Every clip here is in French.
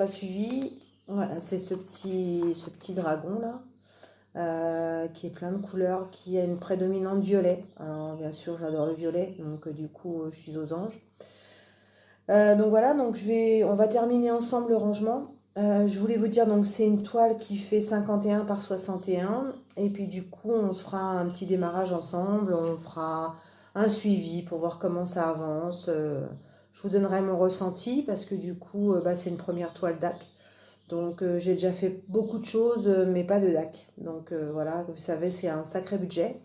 Pas suivi. Voilà, c'est ce petit dragon là. Qui est plein de couleurs, qui a une prédominante violet. Alors bien sûr j'adore le violet, donc du coup je suis aux anges. Donc voilà, donc on va terminer ensemble le rangement. Je voulais vous dire, donc c'est une toile qui fait 51 par 61. Et puis du coup on se fera un petit démarrage ensemble, on fera un suivi pour voir comment ça avance. Je vous donnerai mon ressenti parce que du coup bah, c'est une première toile DAC. Donc j'ai déjà fait beaucoup de choses, mais pas de DAC. Donc voilà, vous savez, c'est un sacré budget.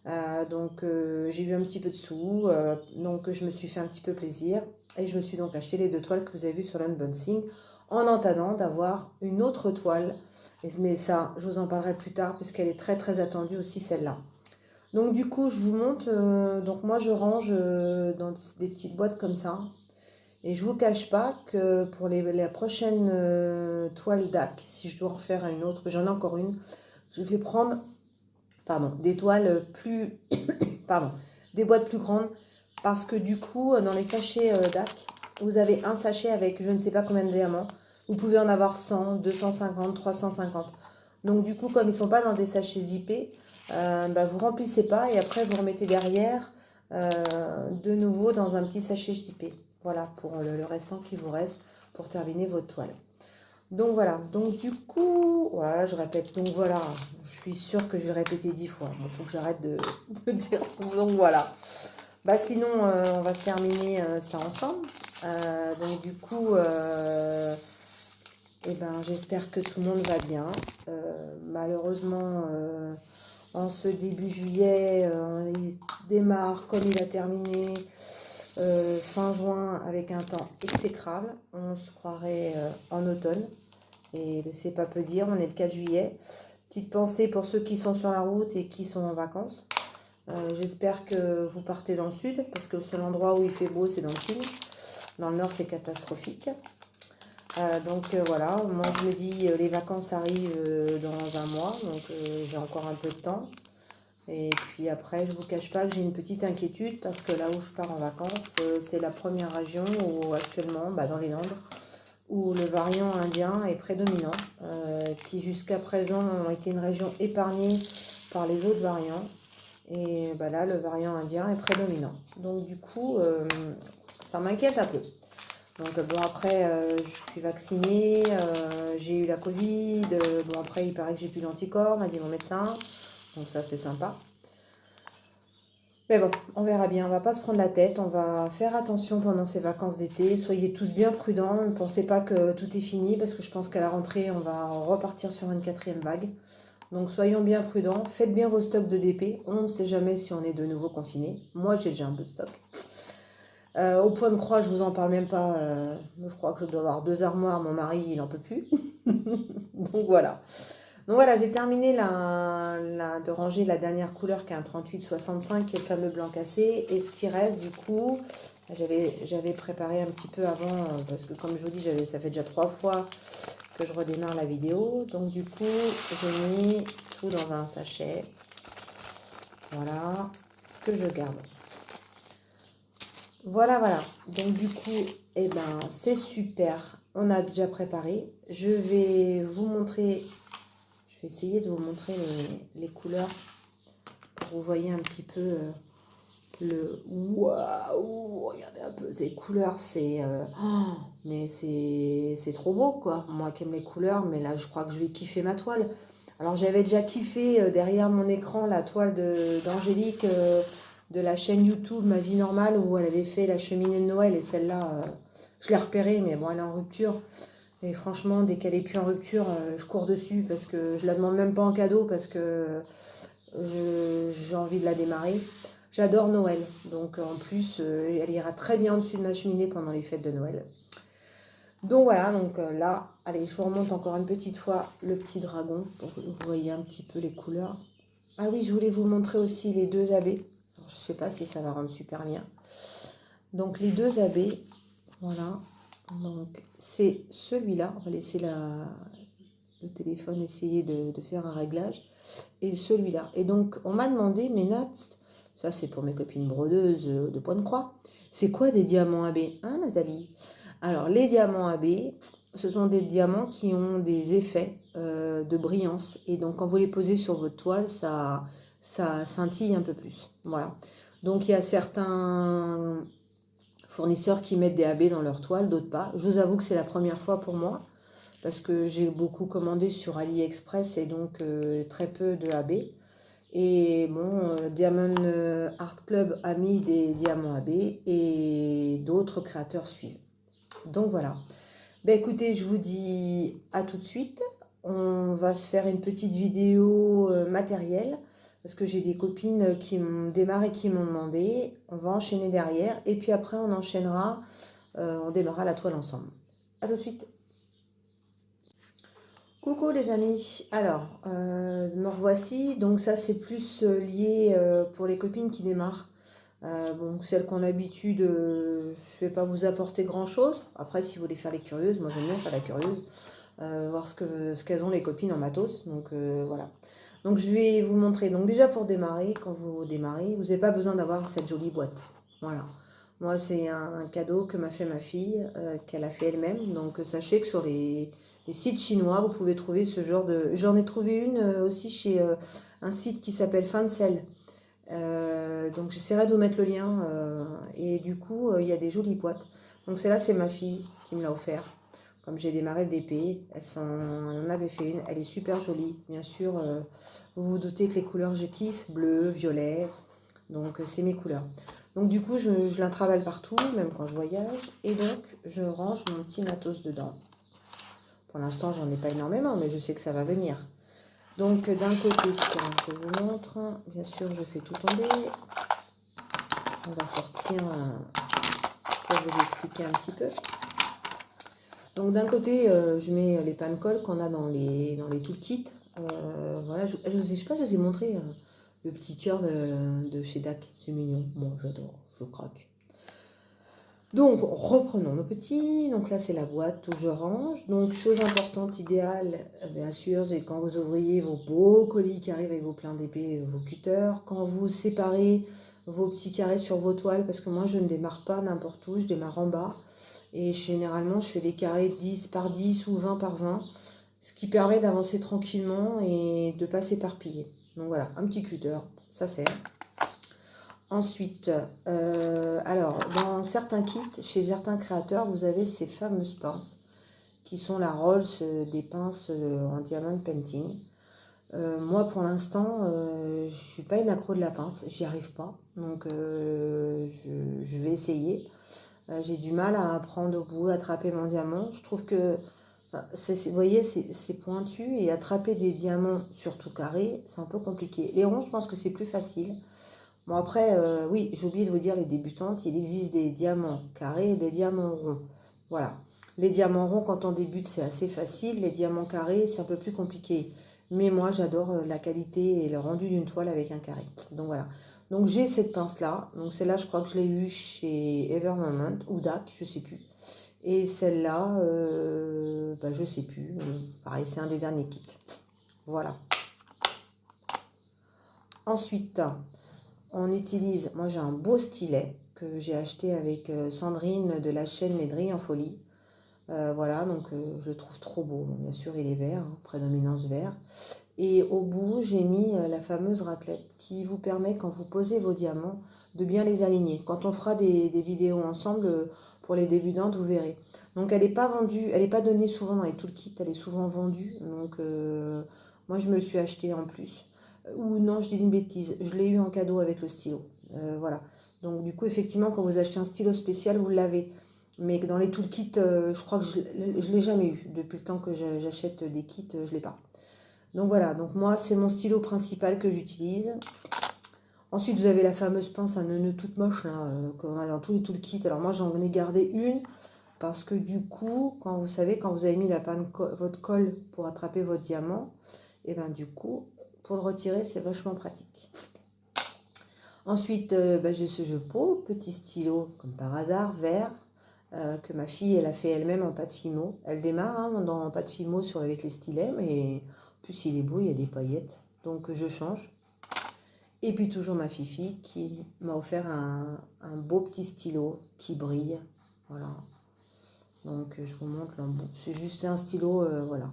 J'ai eu un petit peu de sous, donc je me suis fait un petit peu plaisir. Et je me suis donc acheté les deux toiles que vous avez vues sur l'unboxing en attendant d'avoir une autre toile. Mais ça, je vous en parlerai plus tard puisqu'elle est très très attendue aussi celle-là. Donc du coup, je vous montre, donc moi je range dans des petites boîtes comme ça. Et je vous cache pas que pour la prochaine toile DAC, si je dois refaire une autre, j'en ai encore une, je vais prendre des toiles plus, pardon, des boîtes plus grandes, parce que du coup, dans les sachets DAC, vous avez un sachet avec je ne sais pas combien de diamants. Vous pouvez en avoir 100, 250, 350. Donc du coup, comme ils ne sont pas dans des sachets zippés, vous remplissez pas et après vous remettez derrière de nouveau dans un petit sachet zippé. Voilà pour le restant qui vous reste pour terminer votre toile. Donc voilà, donc du coup, voilà, je répète, donc voilà, je suis sûre que je vais le répéter 10 fois. Bon, faut que j'arrête de dire, donc voilà. Bah sinon, on va se terminer ça ensemble. Donc du coup, j'espère que tout le monde va bien. Malheureusement, en ce début juillet, il démarre comme il a terminé fin juin avec un temps exécrable. On se croirait en automne. Et c'est pas peu dire, on est le 4 juillet. Petite pensée pour ceux qui sont sur la route et qui sont en vacances. J'espère que vous partez dans le sud, parce que le seul endroit où il fait beau, c'est dans le sud. Dans le nord, c'est catastrophique. Voilà, moi je me dis, les vacances arrivent dans un mois, donc j'ai encore un peu de temps. Et puis après, je ne vous cache pas que j'ai une petite inquiétude, parce que là où je pars en vacances, c'est la première région où actuellement, dans les Landes, où le variant indien est prédominant, qui jusqu'à présent ont été une région épargnée par les autres variants. Et là, le variant indien est prédominant. Donc du coup, ça m'inquiète un peu. Donc bon, après, je suis vaccinée, j'ai eu la Covid. Bon, après, il paraît que j'ai plus d'anticorps, m'a dit mon médecin. Donc ça, c'est sympa. Mais bon, on verra bien, on va pas se prendre la tête, on va faire attention pendant ces vacances d'été. Soyez tous bien prudents, ne pensez pas que tout est fini, parce que je pense qu'à la rentrée, on va repartir sur une quatrième vague. Donc soyons bien prudents, faites bien vos stocks de DP, on ne sait jamais si on est de nouveau confiné. Moi, j'ai déjà un peu de stock. Au point de croix, je vous en parle même pas. Je crois que je dois avoir 2 armoires, mon mari, il en peut plus. Donc voilà. Donc voilà, j'ai terminé de ranger la dernière couleur qui est un 38-65, qui est le fameux blanc cassé. Et ce qui reste, du coup, j'avais préparé un petit peu avant, parce que comme je vous dis, ça fait déjà 3 fois que je redémarre la vidéo. Donc du coup, j'ai mis tout dans un sachet. Voilà, que je garde. Voilà, voilà. Donc du coup, c'est super. On a déjà préparé. Je vais vous montrer... Je vais essayer de vous montrer les couleurs pour que vous voyez un petit peu le... Waouh! Regardez un peu ces couleurs, mais c'est trop beau, quoi. Moi qui aime les couleurs, mais là, je crois que je vais kiffer ma toile. Alors, j'avais déjà kiffé derrière mon écran la toile d'Angélique de la chaîne YouTube Ma Vie Normale, où elle avait fait la cheminée de Noël, et celle-là, je l'ai repérée, mais bon, elle est en rupture. Et franchement, dès qu'elle est plus en rupture, je cours dessus parce que je la demande même pas en cadeau parce que j'ai envie de la démarrer. J'adore Noël, donc en plus, elle ira très bien au-dessus de ma cheminée pendant les fêtes de Noël. Donc voilà, donc là, allez, je vous remonte encore une petite fois le petit dragon pour que vous voyez un petit peu les couleurs. Ah oui, je voulais vous montrer aussi les deux abbés. Alors, je sais pas si ça va rendre super bien. Donc les deux abbés, voilà. Donc c'est celui-là, on va laisser le téléphone essayer de faire un réglage, et celui-là. Et donc on m'a demandé, mais Nat, ça c'est pour mes copines brodeuses de Pointe-Croix, c'est quoi des diamants AB, hein Nathalie? Alors les diamants AB, ce sont des diamants qui ont des effets de brillance. Et donc, quand vous les posez sur votre toile, ça scintille un peu plus. Voilà. Donc, il y a certains fournisseurs qui mettent des AB dans leur toile, d'autres pas. Je vous avoue que c'est la première fois pour moi, parce que j'ai beaucoup commandé sur AliExpress et donc très peu de AB. Et bon, Diamond Art Club a mis des diamants AB et d'autres créateurs suivent. Donc voilà. Ben écoutez, je vous dis à tout de suite. On va se faire une petite vidéo matérielle parce que j'ai des copines qui m'ont démarré, qui m'ont demandé. On va enchaîner derrière et puis après on enchaînera, on démarrera la toile ensemble. À tout de suite. Coucou les amis, alors me revoici, donc ça c'est plus lié pour les copines qui démarrent. Bon, celles qui ont l'habitude, je vais pas vous apporter grand chose. Après si vous voulez faire les curieuses, moi j'aime bien faire la curieuse, voir ce qu'elles ont les copines en matos, donc voilà. Donc je vais vous montrer, donc déjà pour démarrer, quand vous démarrez, vous n'avez pas besoin d'avoir cette jolie boîte, voilà. Moi c'est un cadeau que m'a fait ma fille, qu'elle a fait elle-même, donc sachez que sur les sites chinois, vous pouvez trouver ce genre de... J'en ai trouvé une aussi chez un site qui s'appelle Fancel. Donc j'essaierai de vous mettre le lien. Et du coup, il y a des jolies boîtes. Donc celle-là, c'est ma fille qui me l'a offert. Comme j'ai démarré le DP, elle en avait fait une. Elle est super jolie. Bien sûr, vous vous doutez que les couleurs, je kiffe. Bleu, violet. Donc c'est mes couleurs. Donc du coup, je la travaille partout, même quand je voyage. Et donc, je range mon petit matos dedans. Pour l'instant, j'en ai pas énormément, mais je sais que ça va venir. Donc, d'un côté, je vous montre. Bien sûr, je fais tout tomber. On va sortir pour vous expliquer un petit peu. Donc, d'un côté, je mets les panecols qu'on a dans les toolkits. Voilà, je sais pas si je vous ai montré le petit cœur de chez DAC. C'est mignon. Moi, j'adore. Je craque. Donc, reprenons nos petits. Donc là, c'est la boîte où je range. Donc, chose importante, idéale, bien sûr, c'est quand vous ouvriez vos beaux colis qui arrivent avec vos pleins d'épées, vos cutters. Quand vous séparez vos petits carrés sur vos toiles, parce que moi, je ne démarre pas n'importe où, je démarre en bas. Et généralement, je fais des carrés 10 par 10 ou 20 par 20, ce qui permet d'avancer tranquillement et de ne pas s'éparpiller. Donc voilà, un petit cutter, ça sert. Ensuite, alors, dans certains kits, chez certains créateurs, vous avez ces fameuses pinces qui sont la Rolls des pinces en diamond painting. Moi, pour l'instant, je ne suis pas une accro de la pince, j'y arrive pas. Donc, je vais essayer. J'ai du mal à prendre au bout, attraper mon diamant. Je trouve que, vous voyez, c'est pointu et attraper des diamants, surtout carrés, c'est un peu compliqué. Les ronds, je pense que c'est plus facile. Bon après, oui, j'ai oublié de vous dire les débutantes, il existe des diamants carrés et des diamants ronds. Voilà. Les diamants ronds, quand on débute, c'est assez facile. Les diamants carrés, c'est un peu plus compliqué. Mais moi, j'adore la qualité et le rendu d'une toile avec un carré. Donc voilà. Donc j'ai cette pince-là. Donc celle-là, je crois que je l'ai eue chez Evermoment ou DAC, je sais plus. Et celle-là, bah, je sais plus. Pareil, c'est un des derniers kits. Voilà. Ensuite, on utilise, moi j'ai un beau stylet que j'ai acheté avec Sandrine de la chaîne Les Drilles en Folie. Voilà, donc je le trouve trop beau. Bon, bien sûr, il est vert, hein, prédominance vert. Et au bout, j'ai mis la fameuse raclette qui vous permet, quand vous posez vos diamants, de bien les aligner. Quand on fera des vidéos ensemble, pour les débutantes, vous verrez. Donc, elle n'est pas vendue, elle n'est pas donnée souvent dans les toolkits, elle est souvent vendue. Donc, moi, je me le suis acheté en plus. Ou non, je dis une bêtise, je l'ai eu en cadeau avec le stylo. Voilà. Donc, du coup, effectivement, quand vous achetez un stylo spécial, vous l'avez. Mais dans les toolkits, je crois que je ne l'ai jamais eu. Depuis le temps que j'achète des kits, je ne l'ai pas. Donc voilà, donc moi c'est mon stylo principal que j'utilise. Ensuite vous avez la fameuse pince à nœud toute moche là, qu'on a dans tous les toolkits. Alors moi j'en ai gardé une parce que du coup, quand vous savez, quand vous avez mis votre colle pour attraper votre diamant, et bien du coup, pour le retirer c'est vachement pratique. Ensuite j'ai ce jeu pot, petit stylo comme par hasard, vert. Que ma fille elle a fait elle-même en pâte Fimo. Elle démarre hein, en pâte Fimo avec les stylets, mais en plus il est beau, il y a des paillettes, donc je change. Et puis toujours ma Fifi qui m'a offert un beau petit stylo qui brille. Voilà. Donc je vous montre là, bon, c'est juste un stylo, voilà.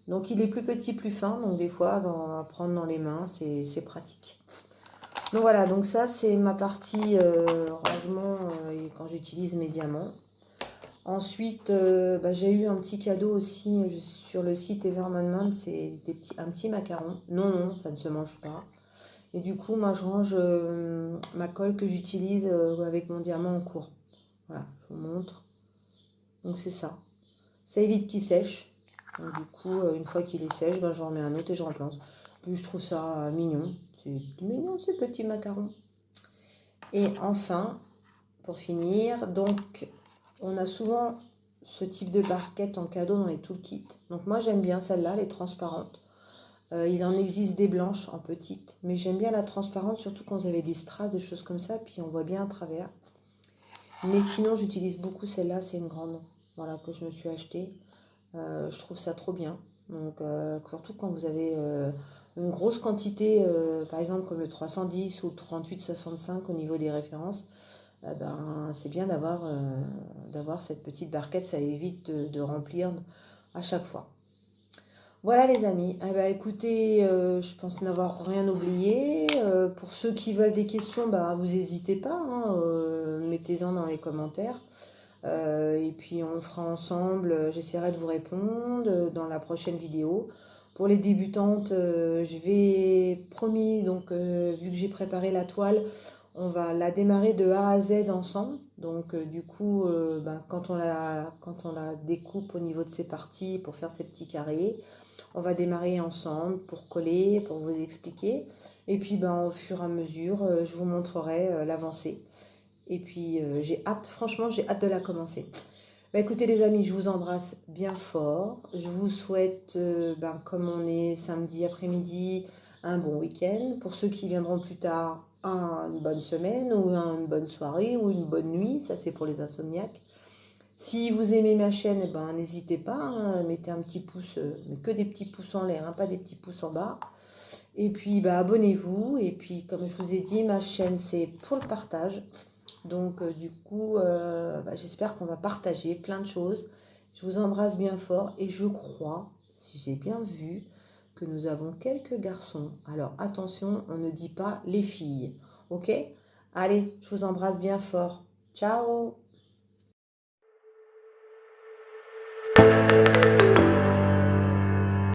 Donc il est plus petit, plus fin, donc des fois à prendre dans les mains, c'est pratique. Donc voilà, donc ça c'est ma partie rangement quand j'utilise mes diamants. Ensuite, j'ai eu un petit cadeau aussi sur le site Evermanman, c'est un petit macaron. Non, non, ça ne se mange pas. Et du coup, moi je range ma colle que j'utilise avec mon diamant en cours. Voilà, je vous montre. Donc c'est ça. Ça évite qu'il sèche. Donc du coup, une fois qu'il est sèche, j'en remets un autre et je remplace. Puis je trouve ça mignon. C'est mignon ces petits macarons. Et enfin, pour finir, donc on a souvent ce type de barquette en cadeau dans les toolkits. Donc moi j'aime bien celle-là, les transparentes. Il en existe des blanches en petites, mais j'aime bien la transparente, surtout quand vous avez des strass, des choses comme ça, puis on voit bien à travers. Mais sinon j'utilise beaucoup celle-là, c'est une grande, voilà, que je me suis achetée. Je trouve ça trop bien. Donc surtout quand vous avez une grosse quantité, par exemple comme le 310 ou le 3865 au niveau des références, c'est bien d'avoir cette petite barquette, ça évite de remplir à chaque fois. Voilà les amis, écoutez, je pense n'avoir rien oublié. Pour ceux qui veulent des questions, vous n'hésitez pas, hein, mettez-en dans les commentaires. Et puis on le fera ensemble, j'essaierai de vous répondre dans la prochaine vidéo. Pour les débutantes, je vais, promis, donc vu que j'ai préparé la toile, on va la démarrer de A à Z ensemble. Donc du coup, quand on la découpe au niveau de ses parties pour faire ses petits carrés, on va démarrer ensemble pour coller, pour vous expliquer. Et puis au fur et à mesure, je vous montrerai l'avancée. Et puis j'ai hâte, franchement, j'ai hâte de la commencer. Écoutez les amis, je vous embrasse bien fort. Je vous souhaite, comme on est samedi après-midi, un bon week-end. Pour ceux qui viendront plus tard, une bonne semaine ou une bonne soirée ou une bonne nuit. Ça, c'est pour les insomniaques. Si vous aimez ma chaîne, n'hésitez pas, hein, mettez un petit pouce, mais que des petits pouces en l'air, hein, pas des petits pouces en bas. Et puis, abonnez-vous. Et puis, comme je vous ai dit, ma chaîne, c'est pour le partage. Donc, du coup, j'espère qu'on va partager plein de choses. Je vous embrasse bien fort et je crois, si j'ai bien vu, que nous avons quelques garçons. Alors, attention, on ne dit pas les filles. Ok? Allez, je vous embrasse bien fort. Ciao!